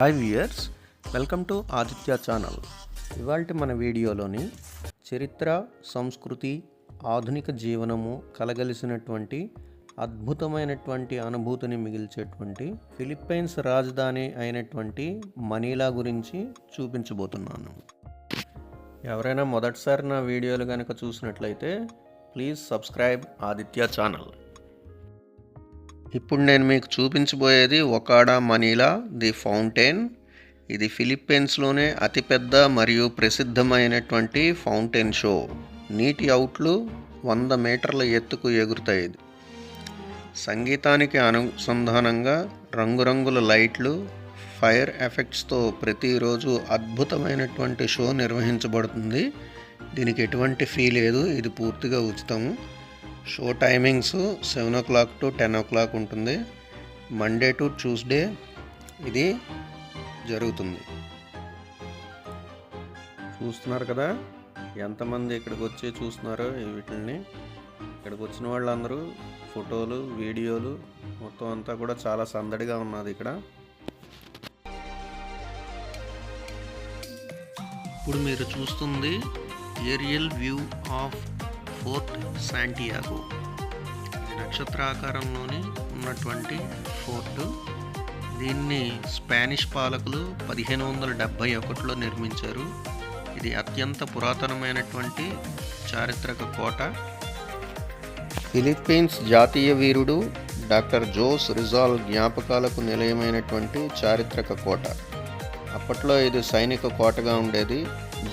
Hi viewers, welcome to Aditya channel. ఇవాల్టి మన వీడియోలోని చరిత్ర, సంస్కృతి, ఆధునిక జీవనము కలగలిసినటువంటి అద్భుతమైనటువంటి అనుభూతిని మిగిల్చేటువంటి ఫిలిప్పైన్స్ రాజధాని అయినటువంటి మనీలా గురించి చూపించబోతున్నాను. ఎవరైనా మొదటిసారి నా వీడియోలు కనుక చూసినట్లయితే ప్లీజ్ సబ్స్క్రైబ్ ఆదిత్య ఛానల్. ఇప్పుడు నేను మీకు చూపించబోయేది ఒకాడా మనీలా ది ఫౌంటైన్. ఇది ఫిలిప్పీన్స్లోనే అతిపెద్ద మరియు ప్రసిద్ధమైనటువంటి ఫౌంటైన్ షో. నీటి అవుట్లు 100 మీటర్ల ఎత్తుకు ఎగురుతాయి. సంగీతానికి అనుసంధానంగా రంగురంగుల లైట్లు, ఫైర్ ఎఫెక్ట్స్తో ప్రతిరోజు అద్భుతమైనటువంటి షో నిర్వహించబడుతుంది. దీనికి ఎటువంటి ఫీ లేదు, ఇది పూర్తిగా ఉచితము. Show timings 7 o'clock to 10 o'clock ఉంటుంది. మండే టు ట్యూస్డే ఇది జరుగుతుంది. చూస్తున్నారు కదా ఎంతమంది ఇక్కడికి వచ్చి చూస్తున్నారో వీటిని. ఇక్కడికి వచ్చిన వాళ్ళందరూ ఫోటోలు, వీడియోలు మొత్తం అంతా కూడా చాలా సందడిగా ఉన్నది ఇక్కడ. ఇప్పుడు మీరు చూస్తుంది aerial view of fort Santiago. నక్షత్రాకారంలోని ఉన్నటువంటి ఫోర్టు. దీన్ని స్పానిష్ పాలకులు 1571లో నిర్మించారు. ఇది అత్యంత పురాతనమైనటువంటి చారిత్రక కోట. ఫిలిప్పీన్స్ జాతీయ వీరుడు డాక్టర్ జోస్ రిజాల్ జ్ఞాపకాలకు నిలయమైనటువంటి చారిత్రక కోట. అప్పట్లో ఇది సైనిక కోటగా ఉండేది.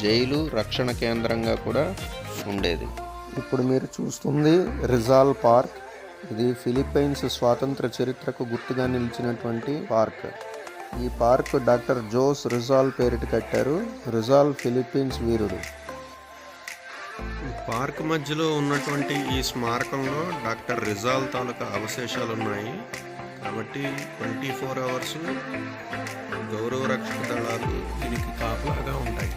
జైలు, రక్షణ కేంద్రంగా కూడా ఉండేది. ఇప్పుడు మీరు చూస్తుంది రిజాల్ పార్క్. ఇది ఫిలిప్పైన్స్ స్వాతంత్ర చరిత్రకు గుర్తుగా నిలిచినటువంటి పార్క్. ఈ పార్క్ డాక్టర్ జోస్ రిజాల్ పేరిట కట్టారు. రిజాల్ ఫిలిప్పీన్స్ వీరుడు. ఈ పార్క్ మధ్యలో ఉన్నటువంటి ఈ స్మారకంలో డాక్టర్ రిజాల్ తాలూకా అవశేషాలు ఉన్నాయి. కాబట్టి 24 hours గౌరవ రక్షక దళాలు దీనికి కాపలాగా ఉంటాయి.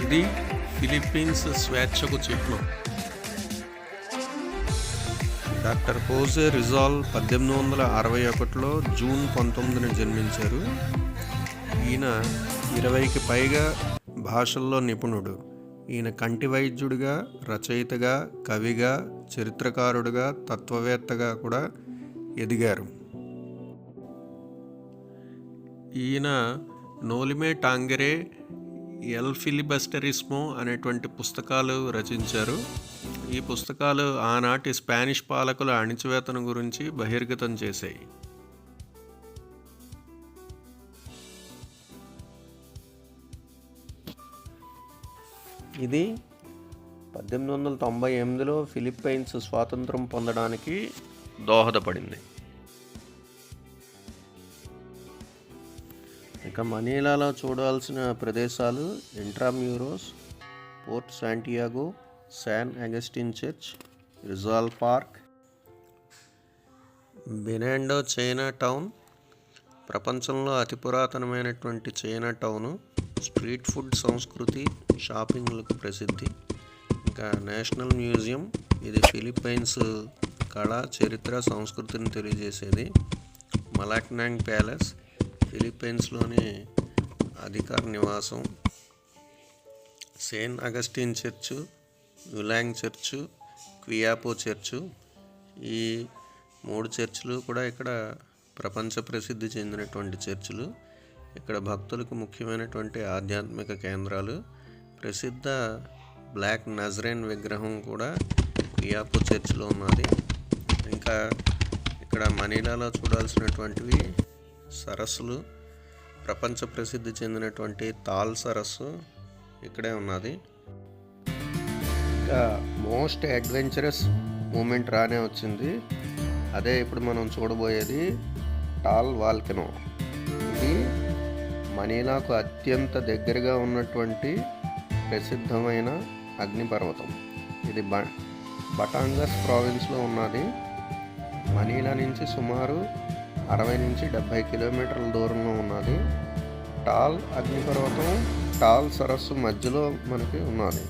ఇది ఫిలిప్పీన్స్ స్వేచ్ఛకు చిహ్నం. డాక్టర్ హోసే రిజాల్ 1861లో జూన్ 19న జన్మించారు. ఈయన 20కి పైగా భాషల్లో నిపుణుడు. ఈయన కంటి వైద్యుడిగా, రచయితగా, కవిగా, చరిత్రకారుడిగా, తత్వవేత్తగా కూడా ఎదిగారు. ఈయన నోలిమే టాంగెరే, ఎల్ ఫిలిబస్టరిస్మో అనేటువంటి పుస్తకాలు రచించారు. ఈ పుస్తకాలు ఆనాటి స్పానిష్ పాలకుల అణిచివేతను గురించి బహిర్గతం చేశాయి. ఇది 1898లో ఫిలిప్పైన్స్ స్వాతంత్రం పొందడానికి దోహదపడింది. ఇక మనీలాలో చూడాల్సిన ప్రదేశాలు Intramuros, fort Santiago, San Agustin church, Rizal park, Binondo Chinatown, ప్రపంచంలో అతి పురాతనమైనటువంటి చైనా టౌను. స్ట్రీట్ ఫుడ్ సంస్కృతి, షాపింగ్లకు ప్రసిద్ధి. ఇంకా నేషనల్ మ్యూజియం, ఇది ఫిలిప్పైన్స్ కళ, చరిత్ర, సంస్కృతిని తెలియజేసేది. మలాక్నాంగ్ ప్యాలెస్, ఫిలిప్పైన్స్లోని అధికార నివాసం. సెయింట్ అగస్టిన్ చర్చు, యులాంగ్ చర్చు, క్వియాపో చర్చు. ఈ 3 చర్చిలు కూడా ఇక్కడ ప్రపంచ ప్రసిద్ధి చెందినటువంటి చర్చిలు. ఇక్కడ భక్తులకు ముఖ్యమైనటువంటి ఆధ్యాత్మిక కేంద్రాలు. ప్రసిద్ధ బ్లాక్ నజరేన్ విగ్రహం కూడా క్వియాపో చర్చిలో ఉన్నది. ఇంకా ఇక్కడ మనీలాలో చూడాల్సినటువంటివి సరస్సులు. ప్రపంచ ప్రసిద్ధి చెందినటువంటి తాల్ సరస్సు ఇక్కడే ఉన్నది. ఇంకా మోస్ట్ అడ్వెంచరస్ మూమెంట్ రానే వచ్చింది. అదే ఇప్పుడు మనం చూడబోయేది టాల్ వాల్కెనో. ఇది మనీలాకు అత్యంత దగ్గరగా ఉన్నటువంటి ప్రసిద్ధమైన అగ్నిపర్వతం. ఇది బటాంగస్ ప్రావిన్స్లో ఉన్నది. మనీలా నుంచి సుమారు 60 నుంచి 70 కిలోమీటర్ల దూరంలో ఉన్నది. టాల్ అగ్నిపర్వతం టాల్ సరస్సు మధ్యలో మనకి ఉన్నది.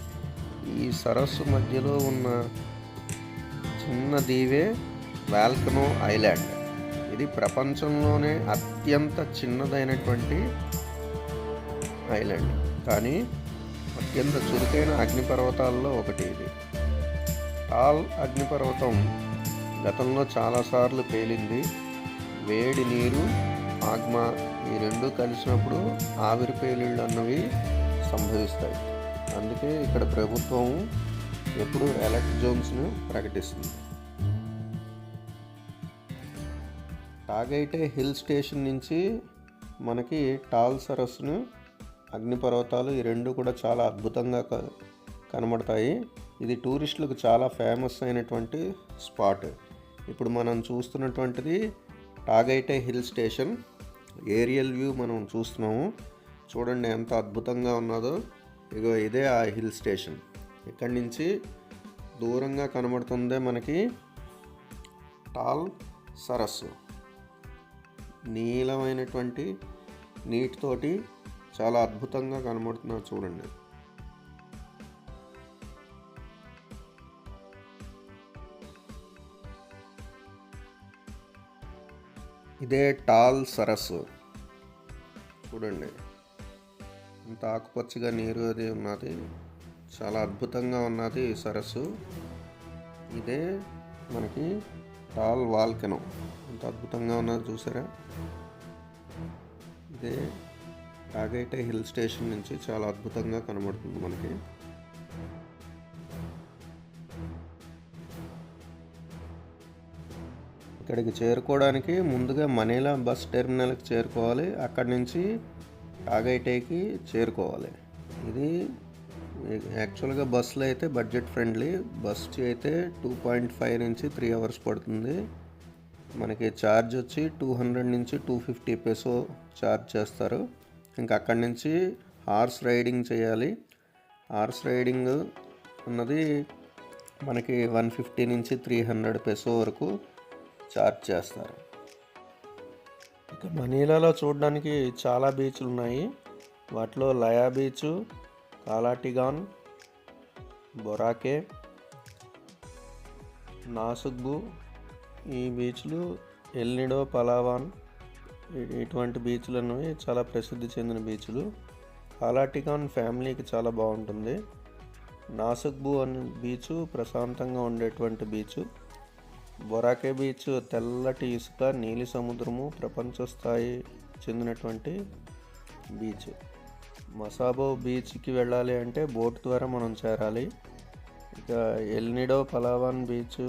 ఈ సరస్సు మధ్యలో ఉన్న చిన్న దీవే వాల్కెనో ఐలాండ్. ఇది ప్రపంచంలోనే అత్యంత చిన్నదైనటువంటి ఐలాండ్, కానీ అత్యంత చురుకైన అగ్నిపర్వతాల్లో ఒకటి ఇది. టాల్ అగ్నిపర్వతం గతంలో చాలాసార్లు పేలింది. వేడి నీరు, ఆగ్మా ఈ రెండు కలిసినప్పుడు ఆవిరి పేలిళ్ళు అన్నవి సంభవిస్తాయి. అందుకే ఇక్కడ ప్రభుత్వం ఎప్పుడు అలర్ట్ జోన్స్ను ప్రకటిస్తుంది. టాగైటే హిల్ స్టేషన్ నుంచి మనకి టాల్ సరస్సును, అగ్నిపర్వతాలు ఈ రెండు కూడా చాలా అద్భుతంగా కనబడతాయి. ఇది టూరిస్టులకు చాలా ఫేమస్ అయినటువంటి స్పాట్. ఇప్పుడు మనం చూస్తున్నటువంటిది టాగైటే హిల్ స్టేషన్ ఏరియల్ వ్యూ మనం చూస్తున్నాము. చూడండి ఎంత అద్భుతంగా ఉన్నదో. ఇగో ఇదే ఆ హిల్ స్టేషన్. ఇక్కడి నుంచి దూరంగా కనబడుతుందే మనకి టాల్ సరస్సు. నీలమైనటువంటి నీటితోటి చాలా అద్భుతంగా కనబడుతున్నారు చూడండి. ఇదే టాల్ సరస్సు. చూడండి ఎంత ఆకుపచ్చగా నీరు అది ఉన్నది. చాలా అద్భుతంగా ఉన్నది ఈ సరస్సు. ఇదే మనకి టాల్ వాల్కెనో. ఎంత అద్భుతంగా ఉన్నది చూసారా. ఇదే టాగైటే హిల్ స్టేషన్ నుంచి చాలా అద్భుతంగా కనబడుతుంది మనకి. ఇక్కడికి చేరుకోవడానికి ముందుగా మనీలా బస్ టెర్మినల్కి చేరుకోవాలి. అక్కడి నుంచి టాగైటేకి చేరుకోవాలి. ఇది యాక్చువల్గా బస్సులో అయితే బడ్జెట్ ఫ్రెండ్లీ. బస్కి అయితే 2.5 నుంచి 3 అవర్స్ పడుతుంది. మనకి ఛార్జ్ వచ్చి 200 నుంచి 250 పెసో ఛార్జ్ చేస్తారు. ఇంకా అక్కడి నుంచి హార్స్ రైడింగ్ చేయాలి. హార్స్ రైడింగ్ అన్నది మనకి 150 నుంచి 300 పెసో వరకు ఛార్జ్ చేస్తారు. ఇక మనీలాలో చూడడానికి చాలా బీచ్లు ఉన్నాయి. వాటిలో లయా బీచ్, కాలాటిగాన్, బొరాకే, నాసుగ్బు ఈ బీచ్లు, ఎల్నిడో, పలావాన్ ఇటువంటి బీచ్లు అనేవి చాలా ప్రసిద్ధి చెందిన బీచ్లు. కాలాటిగాన్ ఫ్యామిలీకి చాలా బాగుంటుంది. నాసుగ్బు అనే బీచ్ ప్రశాంతంగా ఉండేటువంటి బీచ్. బొరాకే బీచ్ తెల్లటి ఇసుక, నీలి సముద్రము, ప్రపంచ స్థాయి చెందినటువంటి బీచ్. మసాబో బీచ్కి వెళ్ళాలి అంటే బోట్ ద్వారా మనం చేరాలి. ఇక ఎల్నిడో, పలావాన్ బీచ్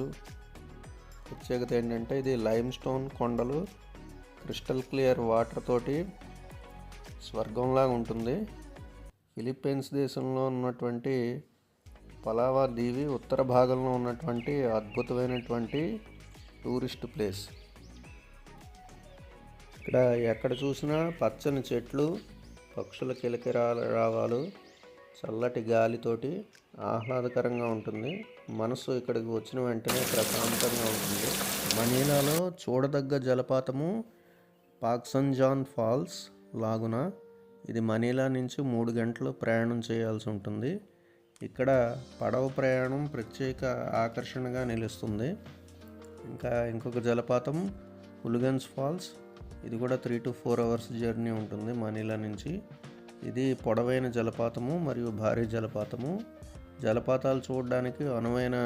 ప్రత్యేకత ఏంటంటే ఇది లైమ్ స్టోన్ కొండలు, క్రిస్టల్ క్లియర్ వాటర్ తోటి స్వర్గంలాగా ఉంటుంది. ఫిలిప్పీన్స్ దేశంలో ఉన్నటువంటి పలావా దీవి ఉత్తర భాగంలో ఉన్నటువంటి అద్భుతమైనటువంటి టూరిస్ట్ ప్లేస్. ఇక్కడ ఎక్కడ చూసినా పచ్చని చెట్లు, పక్షుల కిలకిరావాలు, చల్లటి గాలితోటి ఆహ్లాదకరంగా ఉంటుంది. మనసు ఇక్కడికి వచ్చిన వెంటనే ప్రశాంతంగా ఉంటుంది. మనీలాలో చూడదగ్గ జలపాతము పాక్సంజాన్ ఫాల్స్ లాగున. ఇది మనీలా నుంచి 3 గంటలు ప్రయాణం చేయాల్సి ఉంటుంది. ఇక్కడ పడవ ప్రయాణం ప్రత్యేక ఆకర్షణగా నిలుస్తుంది. ఇంకా ఇంకొక జలపాతం హులిగన్స్ ఫాల్స్. ఇది కూడా 3 to 4 అవర్స్ జర్నీ ఉంటుంది మనీలా నుంచి. ఇది పొడవైన జలపాతము మరియు భారీ జలపాతము. జలపాతాలు చూడడానికి అనువైన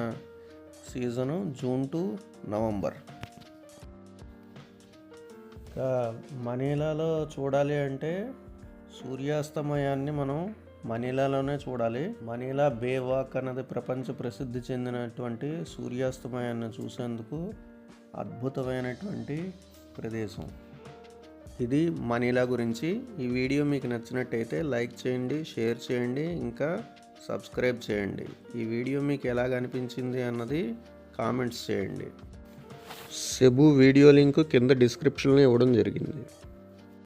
సీజను జూన్ టు నవంబర్. ఇంకా మనీలాలో చూడాలి అంటే సూర్యాస్తమయాన్ని మనం మనీలాలోనే చూడాలి. మనీలా బే వాక్ అన్నది ప్రపంచ ప్రసిద్ధి చెందినటువంటి సూర్యాస్తమయాన్ని చూసేందుకు అద్భుతమైనటువంటి ప్రదేశం. ఇది మనీలా గురించి. ఈ వీడియో మీకు నచ్చినట్టయితే లైక్ చేయండి, షేర్ చేయండి, ఇంకా సబ్స్క్రైబ్ చేయండి. ఈ వీడియో మీకు ఎలాగ అనిపించింది అన్నది కామెంట్స్ చేయండి. సెబు వీడియో లింక్ కింద డిస్క్రిప్షన్లో ఇవ్వడం జరిగింది.